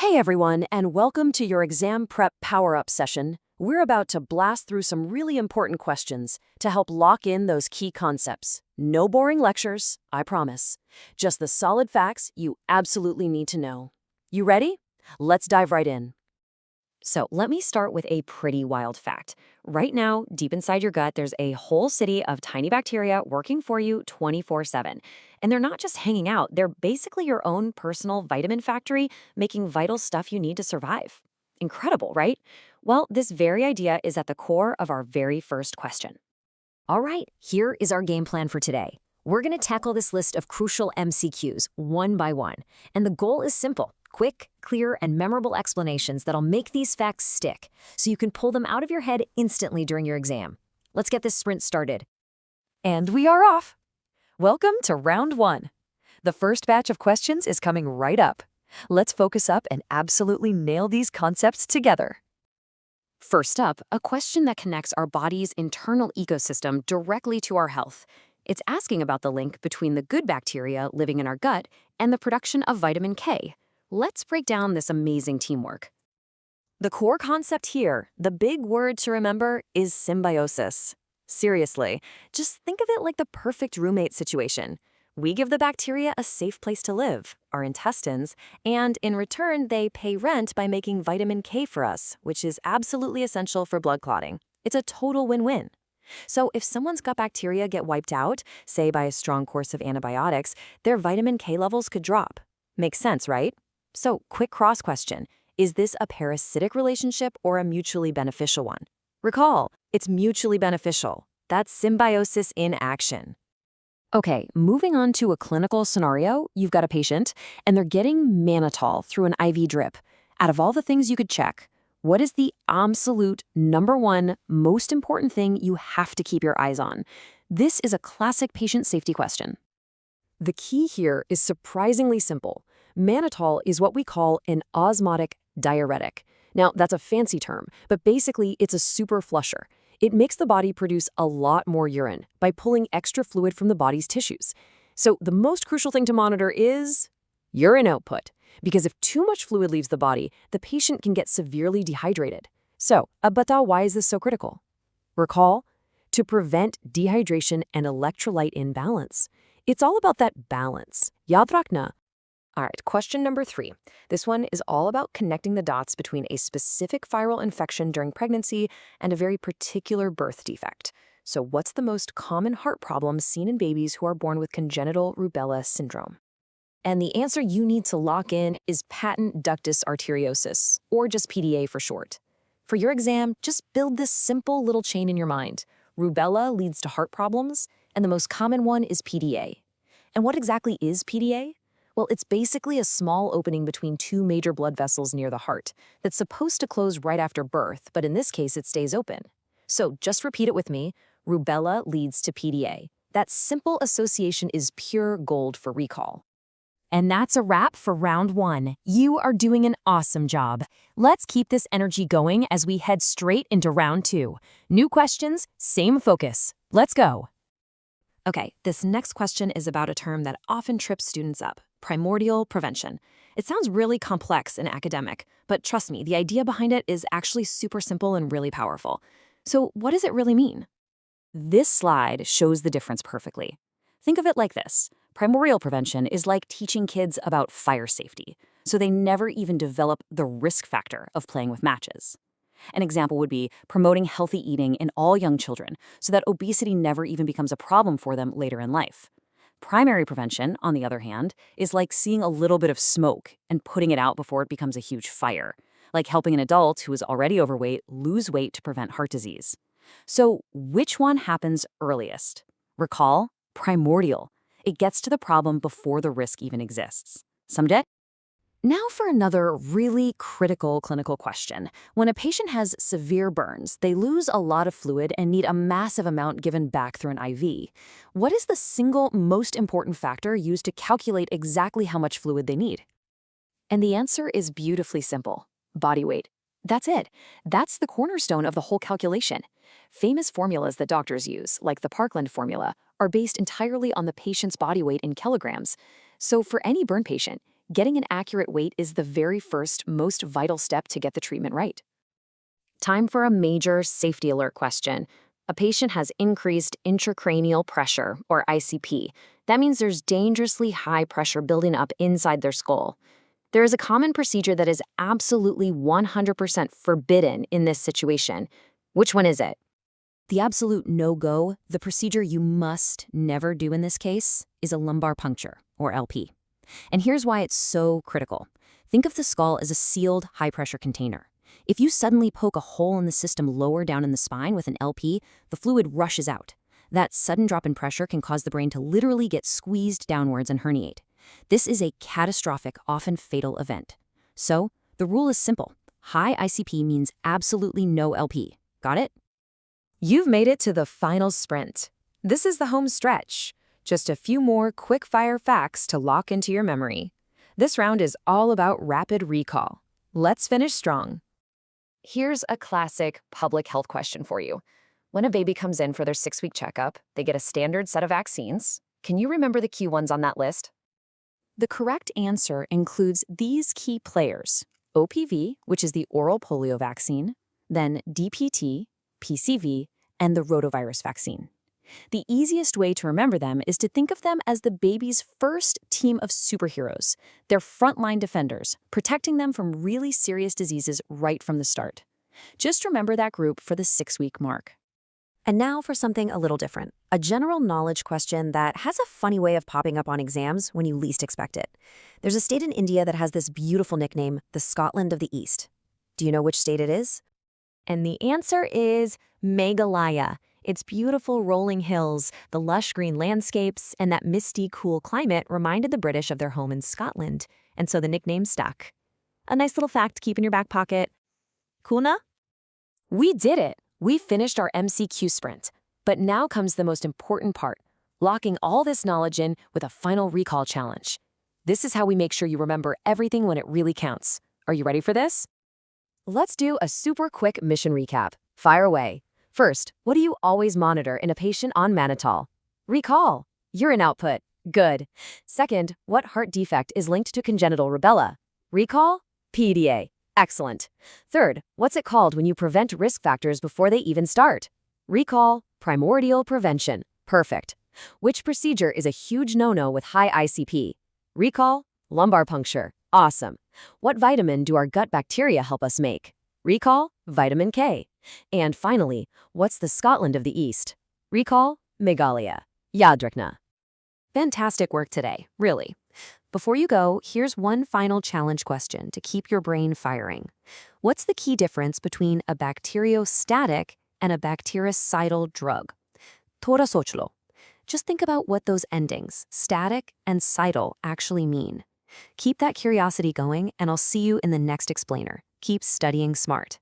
Hey everyone, and welcome to your exam prep power-up session. We're about to blast through some really important questions to help lock in those key concepts. No boring lectures, I promise. Just the solid facts you absolutely need to know. You ready? Let's dive right in. So let me start with a pretty wild fact. Right now, deep inside your gut, there's a whole city of tiny bacteria working for you 24/7. And they're not just hanging out, they're basically your own personal vitamin factory, making vital stuff you need to survive. Incredible, right? Well, this very idea is at the core of our very first question. All right, here is our game plan for today. We're going to tackle this list of crucial MCQs one by one. And the goal is simple. Quick, clear, and memorable explanations that'll make these facts stick, so you can pull them out of your head instantly during your exam. Let's get this sprint started. And we are off! Welcome to round one. The first batch of questions is coming right up. Let's focus up and absolutely nail these concepts together. First up, a question that connects our body's internal ecosystem directly to our health. It's asking about the link between the good bacteria living in our gut and the production of vitamin K. Let's break down this amazing teamwork. The core concept here, the big word to remember, is symbiosis. Seriously, just think of it like the perfect roommate situation. We give the bacteria a safe place to live, our intestines, and in return, they pay rent by making vitamin K for us, which is absolutely essential for blood clotting. It's a total win-win. So if someone's gut bacteria get wiped out, say by a strong course of antibiotics, their vitamin K levels could drop. Makes sense, right? So, quick cross question. Is this a parasitic relationship or a mutually beneficial one? Recall, it's mutually beneficial. That's symbiosis in action. Okay, moving on to a clinical scenario, you've got a patient, and they're getting mannitol through an IV drip. Out of all the things you could check, what is the absolute number one most important thing you have to keep your eyes on? This is a classic patient safety question. The key here is surprisingly simple. Mannitol is what we call an osmotic diuretic. Now, that's a fancy term, but basically it's a super flusher. It makes the body produce a lot more urine by pulling extra fluid from the body's tissues. So the most crucial thing to monitor is urine output, because if too much fluid leaves the body, the patient can get severely dehydrated. So, why is this so critical? Recall, to prevent dehydration and electrolyte imbalance. It's all about that balance. Yad rakna. All right, question number 3. This one is all about connecting the dots between a specific viral infection during pregnancy and a very particular birth defect. So what's the most common heart problem seen in babies who are born with congenital rubella syndrome? And the answer you need to lock in is patent ductus arteriosus, or just PDA for short. For your exam, just build this simple little chain in your mind. Rubella leads to heart problems, and the most common one is PDA. And what exactly is PDA? Well, it's basically a small opening between two major blood vessels near the heart that's supposed to close right after birth, but in this case, it stays open. So just repeat it with me. Rubella leads to PDA. That simple association is pure gold for recall. And that's a wrap for round 1. You are doing an awesome job. Let's keep this energy going as we head straight into round 2. New questions, same focus. Let's go. Okay, this next question is about a term that often trips students up. Primordial prevention. It sounds really complex and academic, but trust me, the idea behind it is actually super simple and really powerful. So what does it really mean? This slide shows the difference perfectly. Think of it like this. Primordial prevention is like teaching kids about fire safety, so they never even develop the risk factor of playing with matches. An example would be promoting healthy eating in all young children so that obesity never even becomes a problem for them later in life. Primary prevention, on the other hand, is like seeing a little bit of smoke and putting it out before it becomes a huge fire, like helping an adult who is already overweight lose weight to prevent heart disease. So which one happens earliest? Recall, primordial. It gets to the problem before the risk even exists. Samjhe? Now for another really critical clinical question. When a patient has severe burns, they lose a lot of fluid and need a massive amount given back through an IV. What is the single most important factor used to calculate exactly how much fluid they need? And the answer is beautifully simple. Body weight. That's it. That's the cornerstone of the whole calculation. Famous formulas that doctors use, like the Parkland formula, are based entirely on the patient's body weight in kilograms. So for any burn patient, Getting an accurate weight is the very first, most vital step to get the treatment right. Time for a major safety alert question. A patient has increased intracranial pressure, or ICP. That means there's dangerously high pressure building up inside their skull. There is a common procedure that is absolutely 100% forbidden in this situation. Which one is it? The absolute no-go, the procedure you must never do in this case, is a lumbar puncture, or LP. And here's why it's so critical. Think of the skull as a sealed, high-pressure container. If you suddenly poke a hole in the system lower down in the spine with an LP, the fluid rushes out. That sudden drop in pressure can cause the brain to literally get squeezed downwards and herniate. This is a catastrophic, often fatal event. So, the rule is simple. High ICP means absolutely no LP. Got it? You've made it to the final sprint. This is the home stretch. Just a few more quick-fire facts to lock into your memory. This round is all about rapid recall. Let's finish strong. Here's a classic public health question for you. When a baby comes in for their 6-week checkup, they get a standard set of vaccines. Can you remember the key ones on that list? The correct answer includes these key players: OPV, which is the oral polio vaccine, then DPT, PCV, and the rotavirus vaccine. The easiest way to remember them is to think of them as the baby's first team of superheroes. They're frontline defenders, protecting them from really serious diseases right from the start. Just remember that group for the 6-week mark. And now for something a little different, a general knowledge question that has a funny way of popping up on exams when you least expect it. There's a state in India that has this beautiful nickname, the Scotland of the East. Do you know which state it is? And the answer is Meghalaya. Its beautiful rolling hills, the lush green landscapes, and that misty, cool climate reminded the British of their home in Scotland, and so the nickname stuck. A nice little fact to keep in your back pocket. Cool na? We did it! We finished our MCQ sprint. But now comes the most important part, locking all this knowledge in with a final recall challenge. This is how we make sure you remember everything when it really counts. Are you ready for this? Let's do a super quick mission recap. Fire away. First, what do you always monitor in a patient on mannitol? Recall. Urine output. Good. Second, what heart defect is linked to congenital rubella? Recall. PDA. Excellent. Third, what's it called when you prevent risk factors before they even start? Recall. Primordial prevention. Perfect. Which procedure is a huge no-no with high ICP? Recall. Lumbar puncture. Awesome. What vitamin do our gut bacteria help us make? Recall. Vitamin K. And finally, what's the Scotland of the East? Recall. Meghalaya. Yaad rakhna. Fantastic work today, really. Before you go, here's one final challenge question to keep your brain firing. What's the key difference between a bacteriostatic and a bactericidal drug? Thora soch lo. Just think about what those endings, static and cidal, actually mean. Keep that curiosity going, and I'll see you in the next explainer. Keep studying smart.